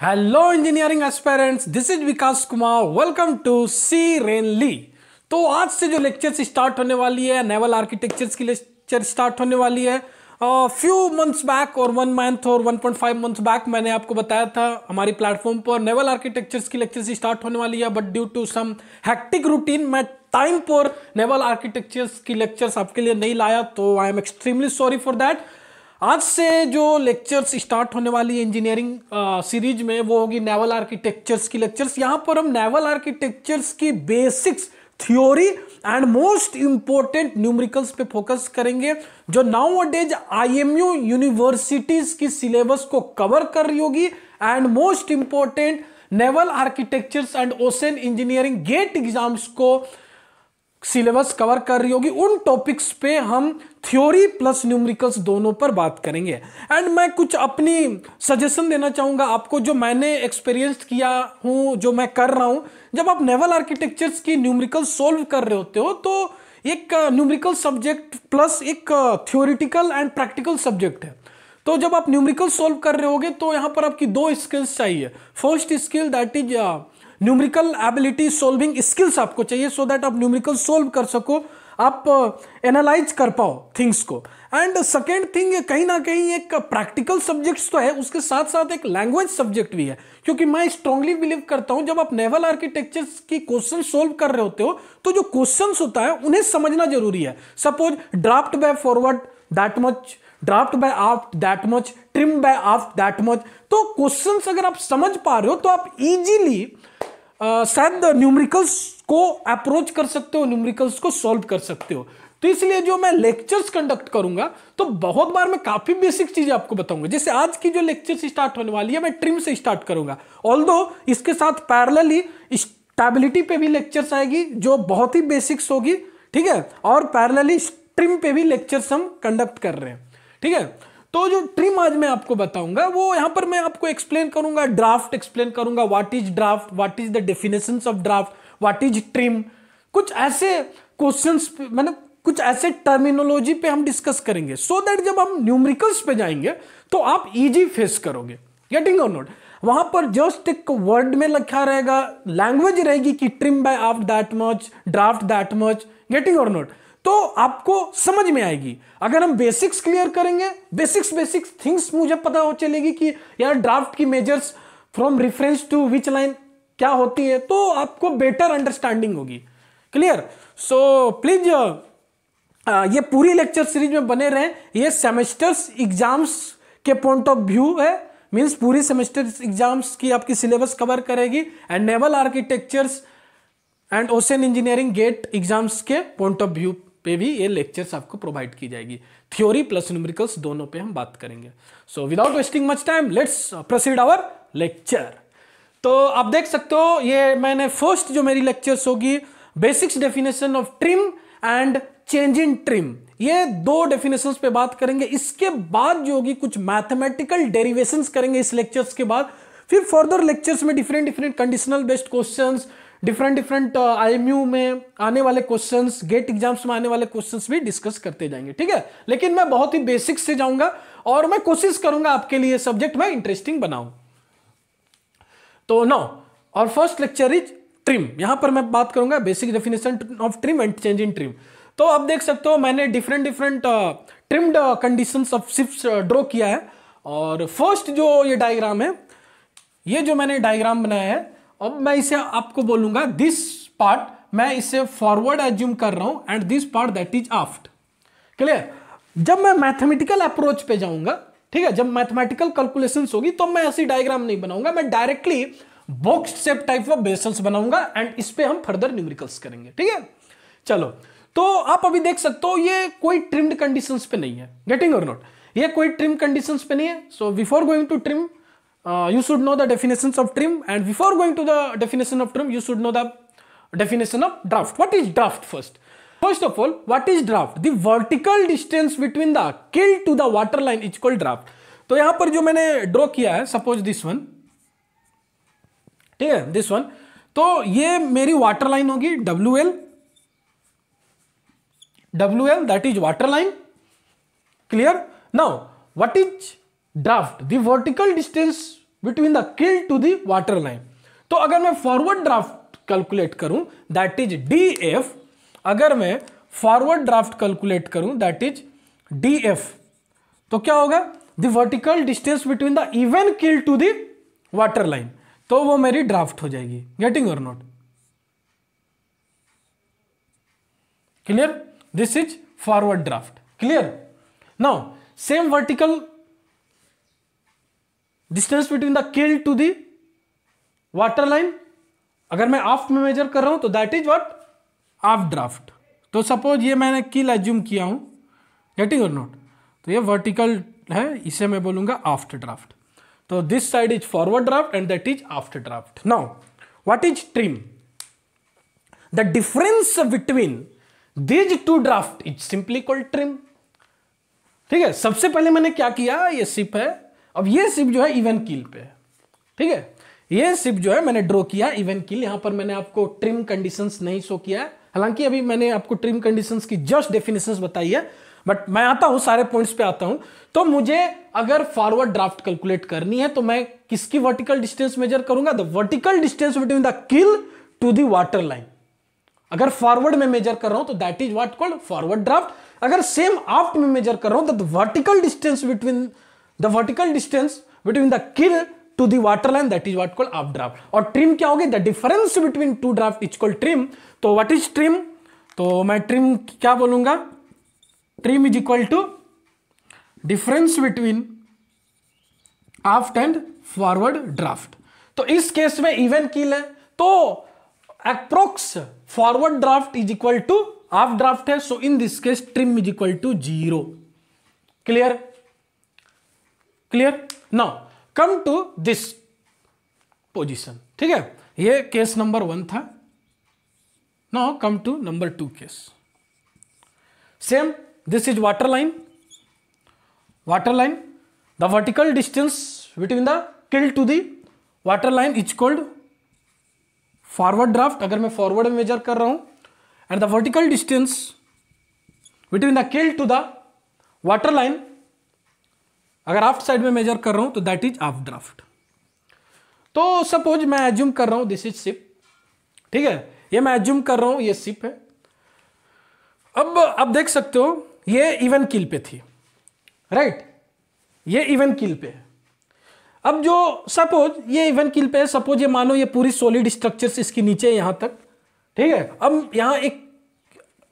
Hello engineering aspirants, this is Vikas Kumar. Welcome to सी रेनली। तो आज से जो लेक्चर्स स्टार्ट होने वाली है, नेवल आर्किटेक्चर्स की लेक्चर स्टार्ट होने वाली है। फ्यू मंथ्स बैक और 1 मंथ और 1.5 मंथ्स बैक मैंने आपको बताया था हमारी प्लेटफॉर्म पर नेवल आर्किटेक्चर्स की लेक्चर्स स्टार्ट होने वाली है, but due to some hectic routine मैं टाइम पर नेवल आर्किटेक्चर्स की लेक्चर्स आपके लिए नहीं लाया, तो I am extremely sorry for that. आज से जो लेक्चर्स स्टार्ट होने वाली है इंजीनियरिंग सीरीज में, वो होगी नेवल आर्किटेक्चर्स की लेक्चर्स। यहां पर हम नेवल आर्किटेक्चर्स की basics, theory and most important numericals पे फोकस करेंगे, जो नाउ अडेज आईएमयू यूनिवर्सिटीज की सिलेबस को कवर कर रही होगी। And most important naval architectures and ocean engineering GATE exams को सिलेबस कवर कर रही होगी। उन टॉपिक्स पे हम थ्योरी प्लस न्यूमेरिकल्स दोनों पर बात करेंगे। एंड मैं कुछ अपनी सजेशन देना चाहूंगा आपको, जो मैंने एक्सपीरियंस किया हूं, जो मैं कर रहा हूं। जब आप नेवल आर्किटेक्चर्स की न्यूमेरिकल सोल्व कर रहे होते हो, तो एक न्यूमेरिकल सब्जेक्ट प्लस एक थ्योरिटिकल एंड प्रैक्टिकल सब्जेक्ट है। तो जब आप न्यूमेरिकल सोल्व कर रहे होगे तो यहां पर आपकी दो स्किल्स चाहिए। First skill that is numerical ability, solving skills आपको चाहिए, सो दैट आप न्यूमेरिकल सोल्व कर सको, आप एनालाइज कर पाओ थिंग्स को। एंड सेकेंड थिंग, कहीं ना कहीं एक प्रैक्टिकल सब्जेक्ट्स तो है, उसके साथ साथ एक लैंग्वेज सब्जेक्ट भी है। क्योंकि मैं स्ट्रांगली बिलीव करता हूं, जब आप नेवल आर्किटेक्चर्स की क्वेश्चन सोल्व कर रहे होते हो, तो जो क्वेश्चंस होता है उन्हें समझना जरूरी है। Suppose draft by forward that much, draft by aft that much, trim by aft that much. तो क्वेश्चंस अगर आप समझ पा रहे हो तो आप इजीली शायद न्यूमेरिकल्स को अप्रोच कर सकते हो, न्यूमेरिकल्स को सॉल्व कर सकते हो। तो इसलिए जो मैं लेक्चर्स कंडक्ट करूंगा, तो बहुत बार मैं काफी बेसिक चीजें आपको बताऊंगा। जैसे आज की जो लेक्चर्स स्टार्ट होने वाली है, मैं ट्रिम से स्टार्ट करूंगा, ऑल्दो इसके साथ पैरेलली स्टेबिलिटी पे भी लेक्चर्स आएगी, जो बहुत ही बेसिक्स होगी, ठीक है। और पैरेलली ट्रिम पे भी लेक्चर्स हम कंडक्ट कर रहे हैं, ठीक है। तो जो ट्रिम आज मैं आपको बताऊंगा, वो यहां पर मैं आपको एक्सप्लेन करूंगा, ड्राफ्ट एक्सप्लेन करूंगा, what is draft, what is the definitions of draft, what is trim. कुछ ऐसे क्वेश्चंस, मतलब कुछ ऐसे टर्मिनोलॉजी पे हम डिस्कस करेंगे, सो दैट जब हम न्यूमेरिकल्स पे जाएंगे तो आप इजी फेस करोगे। गेटिंग और नोट, वहां पर जस्ट एक वर्ड में लिखा रहेगा, लैंग्वेज रहेगी कि trim by aft that much, draft that much. Getting और नोट, तो आपको समझ में आएगी। अगर हम बेसिक्स क्लियर करेंगे, बेसिक्स थिंग्स मुझे पता हो चलेगी कि यार ड्राफ्ट की measures from reference to which line क्या होती है, तो आपको बेटर अंडरस्टैंडिंग होगी। क्लियर? सो प्लीज ये पूरी लेक्चर सीरीज में बने रहें। ये सेमेस्टर्स एग्जाम्स के पॉइंट ऑफ व्यू है, मींस पूरी सेमेस्टर एग्जाम्स की आपकी सिलेबस कवर करेगी। And naval architectures and ocean engineering GATE exams के पॉइंट ऑफ व्यू पे भी ये लेक्चर्स आपको प्रोवाइड की जाएगी। थ्योरी प्लस न्यूमेरिकल्स दोनों पे हम बात करेंगे। So without wasting much time, let's proceed our lecture. तो आप देख सकते हो, ये मैंने फर्स्ट जो मेरी लेक्चर्स होगी, basics definition of trim and change in trim, ये दो डेफिनेशंस पे बात करेंगे। इसके बाद जो होगी कुछ मैथमेटिकल डेरिवेशंस करेंगे इस लेक्चर्स के बाद। फिर फर्दर लेक्चर्स में different conditional based questions, different IMU में आने वाले क्वेश्चंस, गेट एग्जाम्स में आने वाले क्वेश्चंस भी डिस्कस करते जाएंगे, ठीक है। लेकिन मैं बहुत ही बेसिक से जाऊंगा और मैं कोशिश करूंगा आपके लिए सब्जेक्ट में इंटरेस्टिंग बनाऊं। तो नाउ और फर्स्ट लेक्चर इज ट्रिम। यहां पर मैं बात करूंगा basic definition of trim and change in trim. तो आप देख सकते हो, मैंने different trimmed conditions of shifts draw किया है। और फर्स्ट जो ये डायग्राम है, ये जो मैंने डायग्राम बनाया है, अब मैं इसे आपको बोलूंगा, दिस पार्ट मैं इसे फॉरवर्ड एज्यूम कर रहा हूं and this part that is aft. Clear? जब मैं मैथमेटिकल अप्रोच पे जाऊंगा, ठीक है, जब मैथमेटिकल कैलकुलेशंस होगी, तो मैं ऐसी डायग्राम नहीं बनाऊंगा, मैं directly box shape type of vessels बनाऊंगा एंड इस पे हम फर्दर न्यूमेरिकल्स करेंगे, ठीक है। चलो, तो आप अभी देख सकते हो, ये कोई ट्रिम्ड कंडीशंस पे नहीं है। गेटिंग और नॉट, ये कोई ट्रिम कंडीशंस पे नहीं है। So before going to trim, you should know the definitions of trim, and before going to the definition of trim, you should know the definition of draft. What is draft first? First of all, what is draft? The vertical distance between the kill to the water line is called draft. तो यहां पर जो मैंने draw किया है, suppose this one, ठीक है, this one, तो ये मेरी वाटर लाइन होगी, WL that is water line. Clear? Now what is draft? The vertical distance between the keel to the water line. तो अगर मैं फॉरवर्ड ड्राफ्ट कैलकुलेट करूं दैट इज DF, अगर मैं फॉरवर्ड ड्राफ्ट कैलकुलेट करूं that is DF, तो क्या होगा, the vertical distance between the even keel to the water line, तो वो मेरी ड्राफ्ट हो जाएगी। गेटिंग और not? Clear? This is forward draft. Clear? Now same vertical distance between the keel to the water line अगर मैं आफ्ट में measure कर रहा हूं तो that is what, aft draft. तो सपोज ये मैंने किल एज्यूम किया हूं, गेटिंग और नॉट, तो ये वर्टिकल है, इसे मैं बोलूंगा आफ्ट ड्राफ्ट। तो this side is forward draft and that is aft draft. Now what is trim? The difference between these two draft is simply called trim. ठीक है, सबसे पहले मैंने क्या किया, ये सिप है, अब ये सिप जो है इवन कील पे है। ठीक है, ये सिप जो है मैंने ड्रॉ किया इवन कील, यहां पर मैंने आपको ट्रिम कंडीशंस नहीं शो किया है, हालांकि अभी मैंने आपको ट्रिम कंडीशंस की जस्ट डेफिनेशंस बताई है, बट मैं आता हूं सारे पॉइंट्स पे आता हूं। तो मुझे अगर फॉरवर्ड ड्राफ्ट कैलकुलेट करनी है तो मैं किसकी वर्टिकल डिस्टेंस मेजर करूंगा, the vertical distance between the keel to the water line. अगर फॉरवर्ड में मेजर कर रहा हूं तो that is what called forward draft. अगर सेम आफ्ट में मेजर कर रहा हूं तो the vertical distance between the keel to the water line that is what called aft draft. और ट्रिम क्या होगी, the difference between two draft is called trim. तो व्हाट इज ट्रिम, तो मैं ट्रिम क्या बोलूंगा, trim is equal to difference between aft and forward draft. तो इस केस में इवन कील है तो approx forward draft is equal to aft draft है, so in this case trim is equal to 0। Clear? Clear? Now come to this position. ठीक है, ये case number 1 था। Now come to number 2 case. Same, this is water line, the vertical distance between the keel to the water line is called forward draft, अगर मैं forward में measure कर रहा हूं, and the vertical distance between the keel to the water line अगर aft side में measure कर रहा हूं तो दैट इज आफ्ट ड्राफ्ट। तो सपोज मैं एज्यूम कर रहा हूं दिस इज शिप। ठीक है, ये मैं एज्यूम कर रहा हूं ये शिप है। अब देख सकते हो ये इवन किल पे थी, राइट? ये इवन किल पे है। अब जो सपोज ये इवन किल पे है, सपोज ये मानो ये पूरी सॉलिड स्ट्रक्चर से इसके नीचे यहां तक। ठीक है, अब यहां एक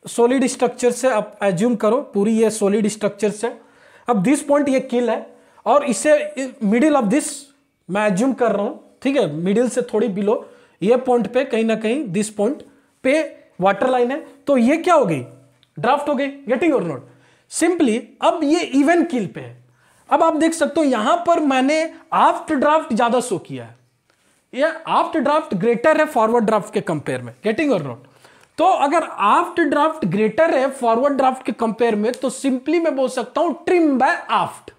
सॉलिड स्ट्रक्चर से आप एज्यूम करो, पूरी ये सॉलिड स्ट्रक्चर से, अब दिस पॉइंट ये किल है और इसे मिडिल ऑफ दिस मैं एज्यूम कर रहा हूं। ठीक है, मिडिल से थोड़ी बिलो ये पॉइंट पे कहीं ना कहीं दिस पॉइंट पे वाटर लाइन है, तो ये क्या हो गई, ड्राफ्ट हो गई। गेटिंग और नॉट? सिंपली अब ये इवन किल पे है। अब आप देख सकते हो यहां पर मैंने आफ्ट ड्राफ्ट ज्यादा शो किया है, ये आफ्ट ड्राफ्ट ग्रेटर है फॉरवर्ड ड्राफ्ट के कंपेयर में। गेटिंग और नॉट? तो अगर आफ्ट ड्राफ्ट ग्रेटर है फॉरवर्ड ड्राफ्ट के कंपेयर में तो सिंपली मैं बोल सकता हूं trim by aft.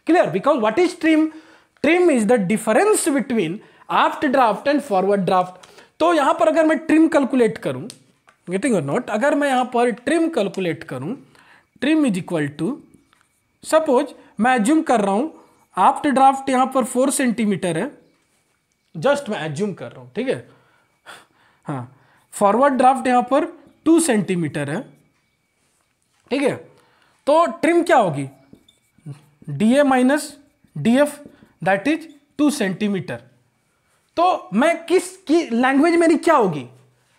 Clear? Because what is trim? Trim is the difference between aft draft and forward draft. तो यहां पर अगर मैं ट्रिम कैलकुलेट करूं, गेटिंग और नॉट, अगर मैं यहां पर ट्रिम कैलकुलेट करूं, trim is equal to, suppose मैं एज्यूम कर रहा हूं आफ्ट ड्राफ्ट यहां पर 4 सेंटीमीटर है, जस्ट मैं एज्यूम कर रहा हूं। ठीक है, हाँ, फॉरवर्ड ड्राफ्ट यहां पर 2 सेंटीमीटर है। ठीक है, तो ट्रिम क्या होगी, DA minus DF that is 2 centimetre. तो मैं किसकी लैंग्वेज मेरी क्या होगी,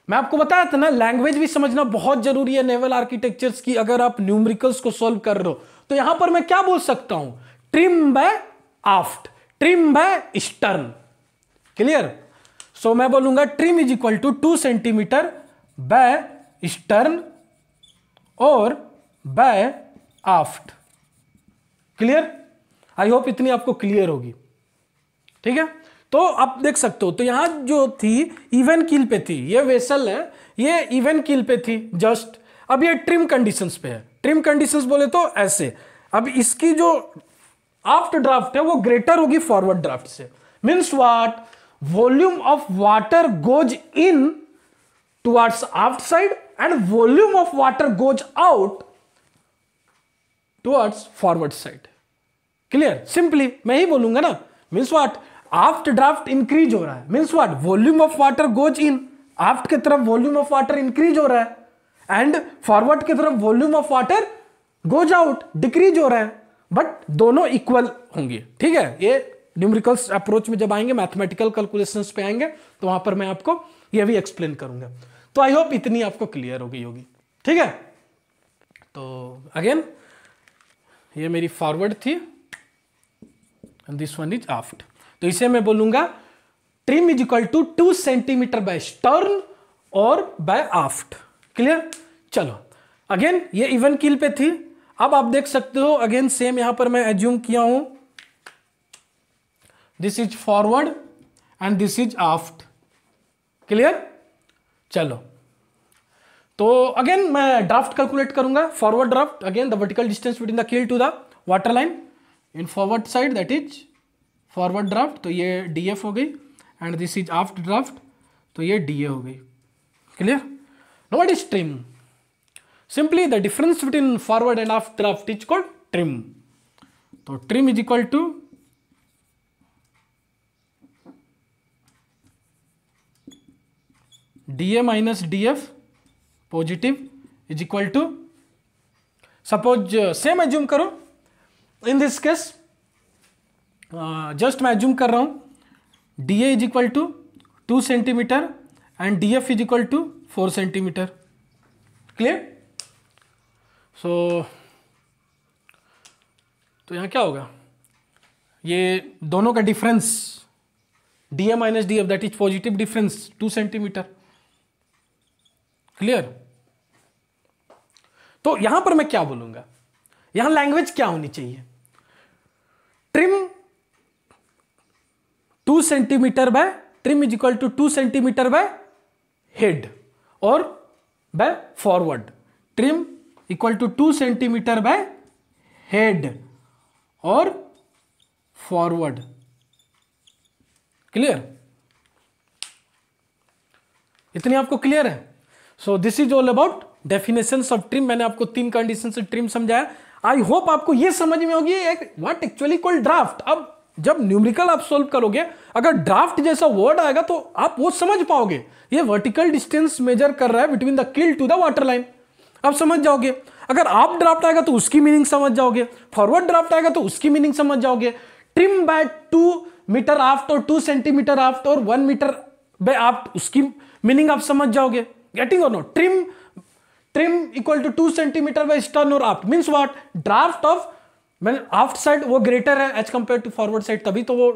मैं आपको बताया था ना, लैंग्वेज भी समझना बहुत जरूरी है नेवल आर्किटेक्चर्स की। अगर आप न्यूमेरिकल्स को सॉल्व कर रहे हो तो यहां पर मैं क्या बोल सकता हूं, trim by aft, trim by stern. Clear? So मैं बोलूंगा trim is equal to 2 centimetre by stern और by aft. Clear? I hope इतनी आपको क्लियर होगी। ठीक है, तो आप देख सकते हो, तो यहां जो थी इवन किल पे थी, ये वेसल है, ये इवन किल पे थी जस्ट। अब ये ट्रिम कंडीशंस पे है। ट्रिम कंडीशंस बोले तो ऐसे, अब इसकी जो आफ्ट ड्राफ्ट है वो ग्रेटर होगी फॉरवर्ड ड्राफ्ट से। Means what, volume of water goes in towards aft side and volume of water goes out towards forward side. Clear? Simply मैं ही बोलूंगा ना, means what, aft draft increase हो रहा है, means what, volume of water goes in, aft की तरफ volume of water increase हो रहा है एंड फॉरवर्ड की तरफ volume of water goes out, decrease हो रहा है, बट दोनों इक्वल होंगे। ठीक है, ये न्यूमेरिकल्स अप्रोच में जब आएंगे, मैथमेटिकल कैलकुलेशंस पे आएंगे, तो वहां पर मैं आपको ये भी एक्सप्लेन करूंगा। तो आई होप इतनी आपको क्लियर हो गई होगी। ठीक है, तो अगेन ये मेरी फॉरवर्ड थी and this one is aft. तो इसे मैं बोलूंगा trim is equal to 2 centimetre by stern और बाय आफ्ट। क्लियर। चलो अगेन ये इवन कील पे थी। अब आप देख सकते हो अगेन सेम यहां पर मैं एज्यूम किया हूं, this is forward and this is aft. Clear. चलो तो अगेन मैं ड्राफ्ट कैलकुलेट करूंगा, forward draft, again the vertical distance between the keel to the water line in forward side, that is forward draft, तो ये DF हो गई, and this is aft draft, तो ये डीए हो गई। Clear. Now what is trim? Simply the difference between forward and aft draft is called trim. तो trim is equal to DA minus DF positive is equal to, suppose same assume करो, in this case just मैं assume कर रहा हूं DA is equal to 2 centimetre and DF is equal to 4 centimetre. Clear. So तो यहां क्या होगा, ये दोनों का difference DA minus DF, that is positive difference 2 centimetre. Clear. तो यहां पर मैं क्या बोलूंगा, यहां लैंग्वेज क्या होनी चाहिए, trim 2 centimetre by, trim is equal to 2 centimetre by head और by forward, trim equal to 2 centimetre by head और फॉरवर्ड। क्लियर। इतनी आपको क्लियर है। So this is all about definitions of trim. मैंने आपको 3 कंडीशन से ट्रिम समझाया। I hope आपको यह समझ में होगी व्हाट एक्चुअली कॉल्ड ड्राफ्ट। अब जब न्यूमेरिकल आप सोल्व करोगे, अगर ड्राफ्ट जैसा वर्ड आएगा तो आप वो समझ पाओगे, ये वर्टिकल डिस्टेंस मेजर कर रहा है between the keel to the water line, आप समझ जाओगे। अगर आप ड्राफ्ट आएगा तो उसकी मीनिंग समझ जाओगे, फॉरवर्ड ड्राफ्ट आएगा तो उसकी मीनिंग समझ जाओगे। ट्रिम बाय 2 मीटर आफ्ट और 2 सेंटीमीटर आफ्ट और 1 मीटर बाय आफ्ट, उसकी मीनिंग आप समझ जाओगे। गेटिंग और not? Trim equal to 2 centimetre by stern और aft means what, draft of aft side वो ग्रेटर है as compare to forward side, तभी तो वो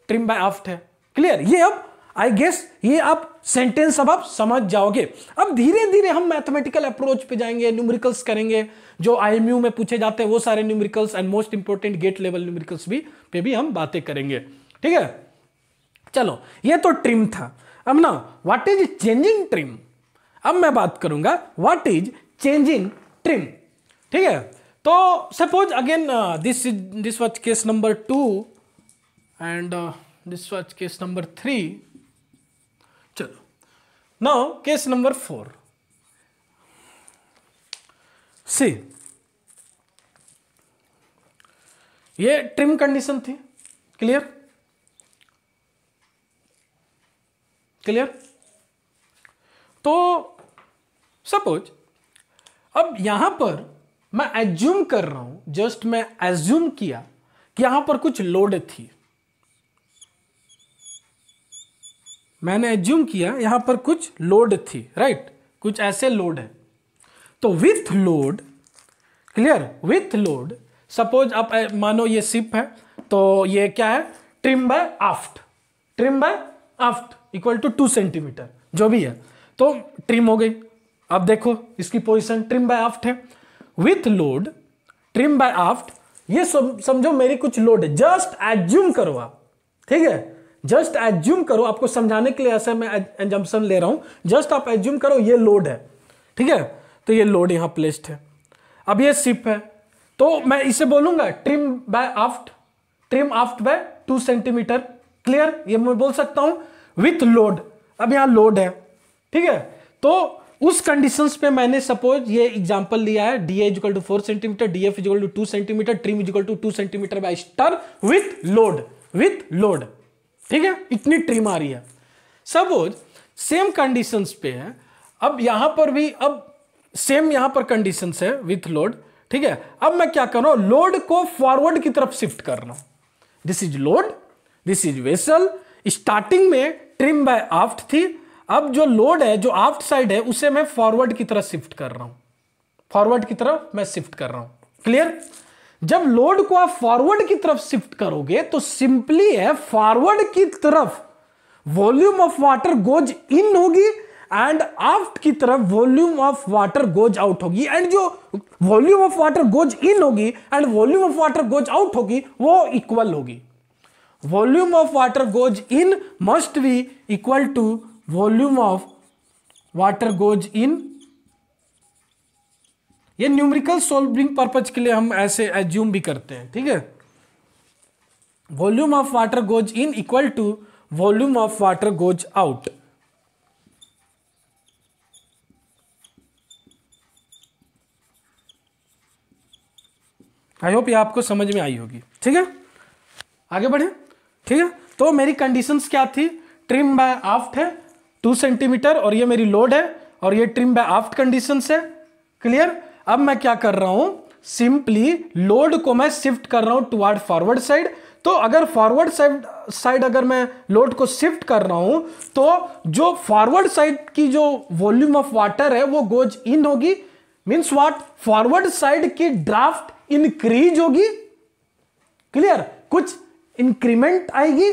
ट्रिम बाय आफ्ट है। क्लियर। ये अब आई गेस ये आप सेंटेंस अब आप समझ जाओगे। अब धीरे धीरे हम मैथमेटिकल अप्रोच पे जाएंगे, न्यूमेरिकल्स करेंगे, जो आईएमयू में पूछे जाते हैं वो सारे numericals and most important gate level numericals पे भी हम बातें करेंगे। ठीक है। चलो ये तो ट्रिम था। अब ना व्हाट इज चेंजिंग ट्रिम, अब मैं बात करूंगा व्हाट इज चेंजिंग ट्रिम। ठीक है। तो suppose again this was case number 2 and this was case number 3। चलो नाउ केस नंबर 4। सी ये ट्रिम कंडीशन थी। क्लियर। क्लियर। तो सपोज अब यहां पर मैं एज्यूम कर रहा हूं, जस्ट मैं एज्यूम किया कि यहां पर कुछ लोड थी, मैंने एज्यूम किया यहां पर कुछ लोड थी, राइट, कुछ ऐसे लोड है। तो with load, clear, with load suppose आप मानो ये शिप है, तो ये क्या है, trim by aft, trim by aft equal to 2 centimetre जो भी है, तो ट्रिम हो गई। अब देखो इसकी पोजीशन ट्रिम बाय आफ्ट है, विथ लोड ट्रिम बाय आफ्ट, ये समझो मेरी कुछ लोड है, जस्ट एज्यूम करो आप। ठीक है, जस्ट एज्यूम करो, आपको समझाने के लिए ऐसा मैं एजम्पशन ले रहा हूं, जस्ट आप एज्यूम करो ये लोड है। ठीक है, तो ये लोड यहां प्लेस्ड है। अब ये शिप है, तो मैं इसे बोलूंगा trim by aft, trim aft by 2 centimetre. Clear, ये मैं बोल सकता हूं विथ लोड। अब यहां लोड है, ठीक है, तो उस कंडीशंस पे मैंने सपोज ये एग्जांपल लिया है, D is equal to 4 centimetre, D F is equal to 2 centimetre, trim is equal to 2 centimetre by stern with load, with load. ठीक है, इतनी ट्रिम आ रही है। सपोज सेम कंडीशंस पे है, अब यहां पर भी अब सेम यहां पर कंडीशंस है विथ लोड, ठीक है। अब मैं क्या कर रहा हूं, लोड को फॉरवर्ड की तरफ शिफ्ट कर रहा हूं। This is load, this is vessel. Starting में ट्रिम बाय आफ्ट थी, अब जो लोड है, जो आफ्ट साइड है, उसे मैं फॉरवर्ड की तरफ शिफ्ट कर रहा हूं, फॉरवर्ड की तरफ मैं शिफ्ट कर रहा हूं। क्लियर? जब लोड को आप फॉरवर्ड की तरफ शिफ्ट करोगे तो सिंपली है फॉरवर्ड की तरफ volume of water goes in होगी एंड आफ्ट की तरफ volume of water goes out होगी, एंड जो volume of water goes in होगी and volume of water goes out होगी वो इक्वल होगी। Volume of water goes in must be equal to volume of water goes in. ये numerical solving purpose के लिए हम ऐसे एज्यूम भी करते हैं, ठीक है। Volume of water goes in equal to volume of water goes out. I hope ये आपको समझ में आई होगी, ठीक है। आगे बढ़े, ठीक है। तो मेरी कंडीशंस क्या थी, ट्रिम बाय आफ्ट है 2 सेंटीमीटर और ये मेरी लोड है और ये ट्रिम बाय आफ्ट कंडीशंस है। क्लियर? अब मैं क्या कर रहा हूं, सिंपली लोड को मैं शिफ्ट कर रहा हूं टुवर्ड फॉरवर्ड साइड। तो अगर फॉरवर्ड साइड अगर मैं लोड को शिफ्ट कर रहा हूं तो जो फॉरवर्ड साइड की जो वॉल्यूम ऑफ वाटर है वो गोज इन होगी, मींस व्हाट, फॉरवर्ड साइड की ड्राफ्ट इंक्रीज होगी। क्लियर? कुछ इंक्रीमेंट आएगी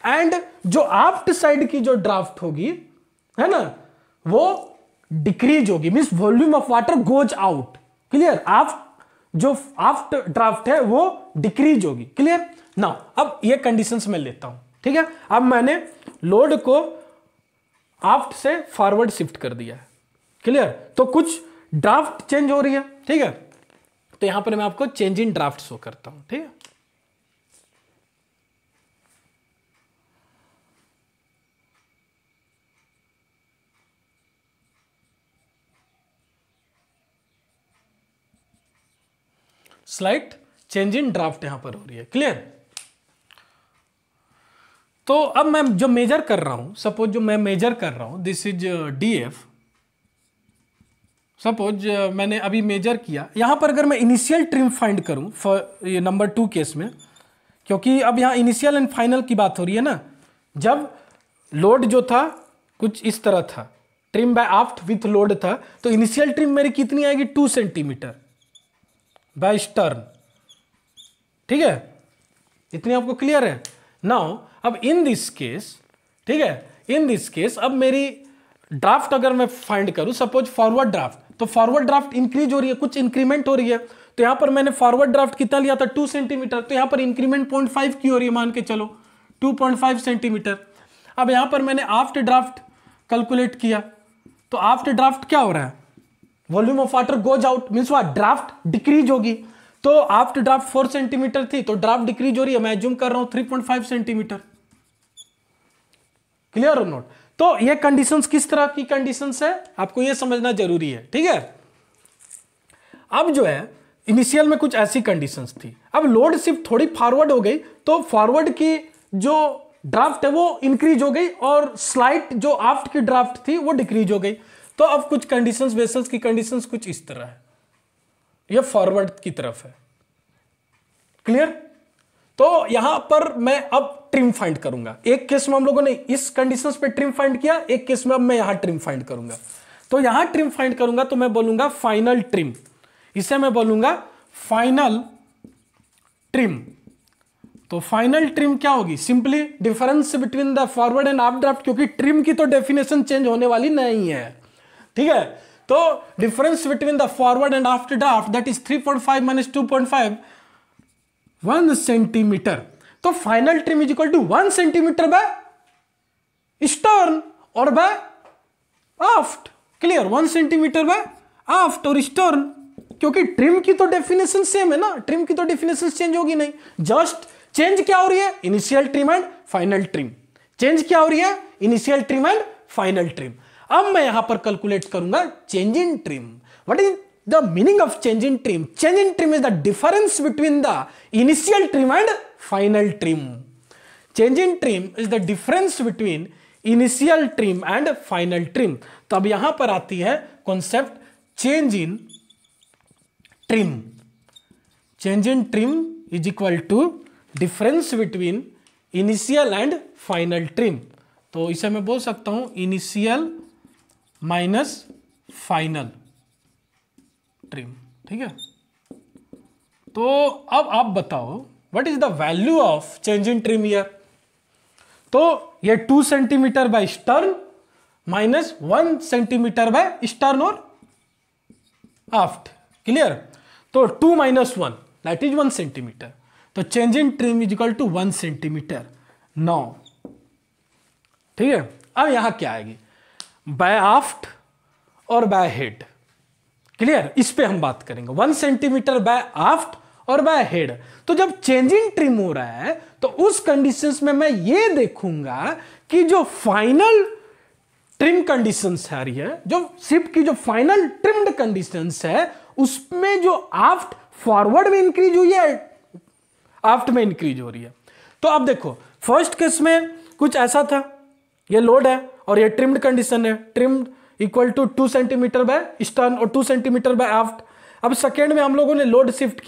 एंड जो आफ्ट साइड की जो ड्राफ्ट होगी, है ना, वो डिक्रीज होगी, means volume of water goes out. Clear? जो आफ्ट ड्राफ्ट है वो डिक्रीज होगी। क्लियर? नाउ अब ये कंडीशंस मैं लेता हूं, ठीक है। अब मैंने लोड को आफ्ट से फॉरवर्ड शिफ्ट कर दिया है। क्लियर? तो कुछ ड्राफ्ट चेंज हो रही है, ठीक है। तो यहां पर मैं आपको चेंज इन ड्राफ्ट शो करता हूं, ठीक है। स्लाइट चेंज इन ड्राफ्ट यहां पर हो रही है। क्लियर? तो अब मैं जो मेजर कर रहा हूं, सपोज जो मैं मेजर कर रहा हूं, दिस इज डीएफ। सपोज मैंने अभी मेजर किया, यहां पर अगर मैं इनिशियल ट्रिम फाइंड करूं फॉर ये नंबर 2 केस में, क्योंकि अब यहां इनिशियल एंड फाइनल की बात हो रही है ना। जब लोड जो था कुछ इस तरह था, ट्रिम बाय आफ्ट विथ लोड था, तो इनिशियल ट्रिम मेरी कितनी आएगी, 2 सेंटीमीटर बाय स्टर्न, ठीक है। इतनी आपको क्लियर है? नाउ अब इन दिस केस, ठीक है, इन दिस केस अब मेरी ड्राफ्ट अगर मैं फाइंड करूं, सपोज फॉरवर्ड ड्राफ्ट, तो फॉरवर्ड ड्राफ्ट इंक्रीज हो रही है, कुछ इंक्रीमेंट हो रही है। तो यहां पर मैंने फॉरवर्ड ड्राफ्ट कितना लिया था, 2 सेंटीमीटर, तो यहां पर इंक्रीमेंट 0.5 की हो रही है, मान के चलो 2.5 सेंटीमीटर। अब यहां पर मैंने आफ्ट ड्राफ्ट कैलकुलेट किया, तो आफ्ट ड्राफ्ट क्या हो रहा है, volume of water goes out, means what, draft decrease होगी। तो आफ्ट ड्राफ्ट 4 सेंटीमीटर थी, तो ड्राफ्ट डिक्रीज हो रही है, मैं एज्यूम कर रहा हूं 3.5 सेंटीमीटर। क्लियर और नोट? तो ये कंडीशंस किस तरह की कंडीशंस है, आपको ये समझना जरूरी है, ठीक है। अब जो है इनिशियल में कुछ ऐसी कंडीशंस थी, अब लोड शिफ्ट थोड़ी फॉरवर्ड हो गई, तो फॉरवर्ड की जो ड्राफ्ट है वो इंक्रीज हो गई और स्लाइट जो आफ्ट की ड्राफ्ट थी वो डिक्रीज हो गई। तो अब कुछ कंडीशंस, वेसल्स की कंडीशंस कुछ इस तरह है, ये फॉरवर्ड की तरफ है। क्लियर? तो यहां पर मैं अब ट्रिम फाइंड करूंगा। एक केस में हम लोगों ने इस कंडीशंस पे ट्रिम फाइंड किया, एक केस में अब मैं यहां ट्रिम फाइंड करूंगा। तो यहां ट्रिम फाइंड करूंगा तो मैं बोलूंगा फाइनल ट्रिम, इसे मैं बोलूंगा फाइनल ट्रिम। तो फाइनल ट्रिम क्या होगी, simply difference between the forward and aft draft, क्योंकि ट्रिम की तो डेफिनेशन चेंज होने वाली नहीं है, ठीक है। तो difference between the forward and aft draft that is 3.5 minus 2.5, 1 centimetre. तो final trim is equal to 1 centimetre by stern और by aft. Clear? 1 centimetre by aft और स्टर्न, क्योंकि ट्रिम की तो डेफिनेशन सेम है ना, ट्रिम की तो डेफिनेशन चेंज होगी नहीं, जस्ट चेंज क्या हो रही है, initial trim and final trim. Change क्या हो रही है, initial trim and final trim. अब मैं यहां पर कैलकुलेट करूंगा change in trim. What is the meaning of change in trim? Change in trim is the difference between the initial trim and final trim. Change in trim is the difference between initial trim and final trim. तो अब यहां पर आती है concept change in trim. Change in trim is equal to difference between initial and final trim. तो इसे मैं बोल सकता हूं इनिशियल माइनस फाइनल ट्रिम। ठीक है, तो अब आप बताओ what is the value of change in trim here. तो ये 2 centimetre by stern minus 1 centimetre by stern और आफ्ट। क्लियर, तो 2 माइनस 1 दैट इज 1 सेंटीमीटर। तो change in trim is equal to 1 centimetre. No, ठीक है, अब यहां क्या आएगी, बाय आफ्ट और बाय हेड। क्लियर, इस पे हम बात करेंगे 1 सेंटीमीटर बाय आफ्ट और बाय हेड। तो जब चेंजिंग ट्रिम हो रहा है तो उस कंडीशंस में मैं ये देखूंगा कि जो फाइनल ट्रिम कंडीशंस है, जो शिप की जो फाइनल ट्रिम्ड कंडीशंस है, उसमें जो आफ्ट फॉरवर्ड में इंक्रीज हुई है, आफ्ट में इंक्रीज हो रही है। तो अब देखो फर्स्ट केस में कुछ ऐसा था, ये लोड है और ये ट्रिम्ड कंडीशन है, trimmed equal to 2 centimetre by stern और 2 सेंटीमीटर बाय आफ्ट। अब सेकेंड में हम लोगों ने लोड शिफ्ट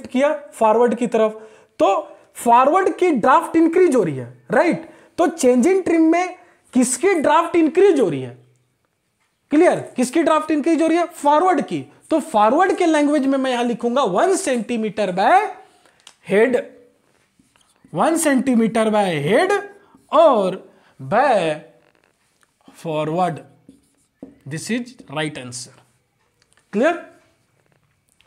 किया फॉरवर्ड की तरफ, तो फॉरवर्ड की ड्राफ्ट इंक्रीज हो रही है, राइट। तो चेंजिंग ट्रिम में किसकी ड्राफ्ट इंक्रीज हो रही है, क्लियर, किसकी ड्राफ्ट इंक्रीज हो रही है, फॉरवर्ड की। तो फॉरवर्ड के लैंग्वेज में मैं यहां लिखूंगा 1 centimetre by head, 1 centimetre by head और by forward. This is right answer. Clear,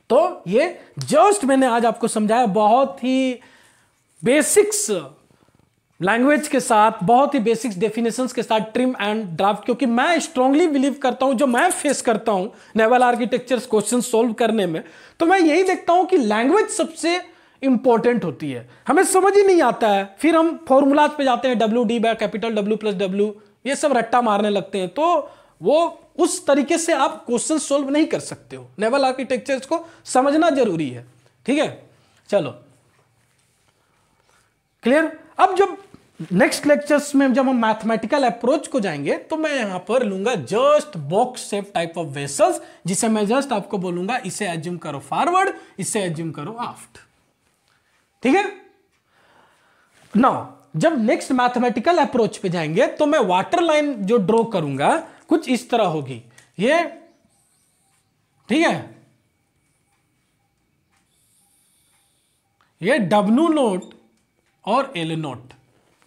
तो ये जस्ट मैंने आज आपको समझाया बहुत ही बेसिक्स लैंग्वेज के साथ, बहुत ही बेसिक्स डेफिनेशंस के साथ ट्रिम एंड ड्राफ्ट, क्योंकि मैं स्ट्रांगली बिलीव करता हूं, जो मैं फेस करता हूं नेवल आर्किटेक्चर्स क्वेश्चन सोल्व करने में, तो मैं यही देखता हूं कि लैंग्वेज सबसे इंपॉर्टेंट होती है। हमें समझ ही नहीं आता है, फिर हम फॉर्मूलाज पे जाते हैं, WD by capital W plus W, ये सब रट्टा मारने लगते हैं, तो वो उस तरीके से आप क्वेश्चन सोल्व नहीं कर सकते हो। नेवल आर्किटेक्चर्स को समझना जरूरी है, ठीक है। चलो क्लियर। अब जब नेक्स्ट लेक्चर्स में जब हम मैथमेटिकल अप्रोच को जाएंगे तो मैं यहां पर लूंगा just box shape type of vessels, जिसे मैं जस्ट आपको बोलूंगा इसे एज्यूम करो फॉरवर्ड, इसे एज्यूम करो आफ्ट, ठीक है। नाउ जब नेक्स्ट मैथमेटिकल अप्रोच पे जाएंगे तो मैं वाटर लाइन जो ड्रॉ करूंगा कुछ इस तरह होगी, ये ठीक है, ये W नोट और L note,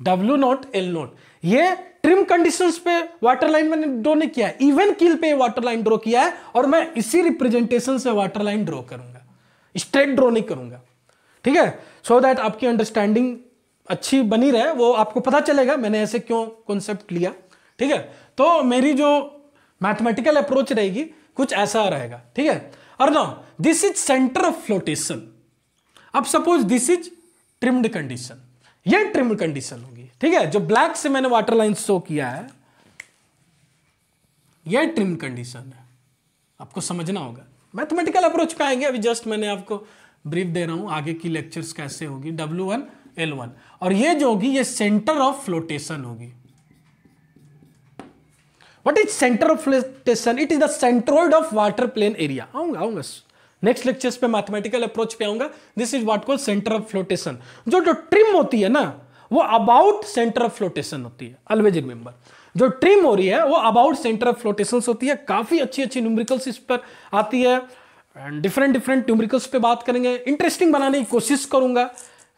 W note L note, ये ट्रिम कंडीशंस पे वाटर लाइन मैंने ड्रॉ नहीं किया है, इवन कील पे वाटर लाइन ड्रॉ किया है, और मैं इसी रिप्रेजेंटेशन से वाटर लाइन ड्रॉ करूंगा, स्ट्रेट ड्रॉ नहीं करूंगा, ठीक है, सो दैट आपकी अंडरस्टैंडिंग अच्छी बनी रहे, वो आपको पता चलेगा मैंने ऐसे क्यों कॉन्सेप्ट लिया, ठीक है। तो मेरी जो मैथमेटिकल अप्रोच रहेगी कुछ ऐसा रहेगा, ठीक है। और now this is centre of flotation. अब suppose this is trimmed condition, ये ट्रिम्ड कंडीशन होगी, ठीक है। जो ब्लैक से मैंने वाटर लाइन शो किया है ये ट्रिम्ड कंडीशन है, आपको समझना होगा। मैथमेटिकल अप्रोच पे आएंगे, अभी जस्ट मैंने आपको ब्रीफ दे रहा हूं आगे की लेक्चर्स कैसे होगी, W1 L1, और ये जो होगी ये सेंटर ऑफ फ्लोटेशन होगी। What is center of flotation? It is the centroid of water plane area. आऊंगा नेक्स्ट लेक्चर्स पे मैथमेटिकल अप्रोच पे आऊंगा। This is what called centre of flotation. जो ट्रिम होती है ना वो अबाउट सेंटर ऑफ फ्लोटेशन होती है, ऑलवेज रिमेंबर। जो ट्रिम हो रही है वो अबाउट सेंटर ऑफ फ्लोटेशन होती है। काफी अच्छी अच्छी न्यूमेरिकल्स इस पर आती है एंड डिफरेंट न्यूमेरिकल्स पे बात करेंगे, इंटरेस्टिंग बनाने की कोशिश करूंगा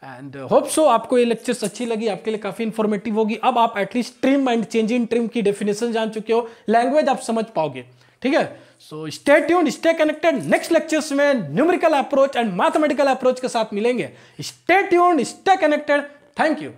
एंड होप सो आपको ये लेक्चर्स अच्छी लगी, आपके लिए काफी इंफॉर्मेटिव होगी। अब आप at least trim and change in trim की डेफिनेशन जान चुके हो, लैंग्वेज आप समझ पाओगे, ठीक है। So stay tuned, stay connected. Next lectures में numerical approach and mathematical approach के साथ मिलेंगे। Stay tuned, stay connected. Thank you.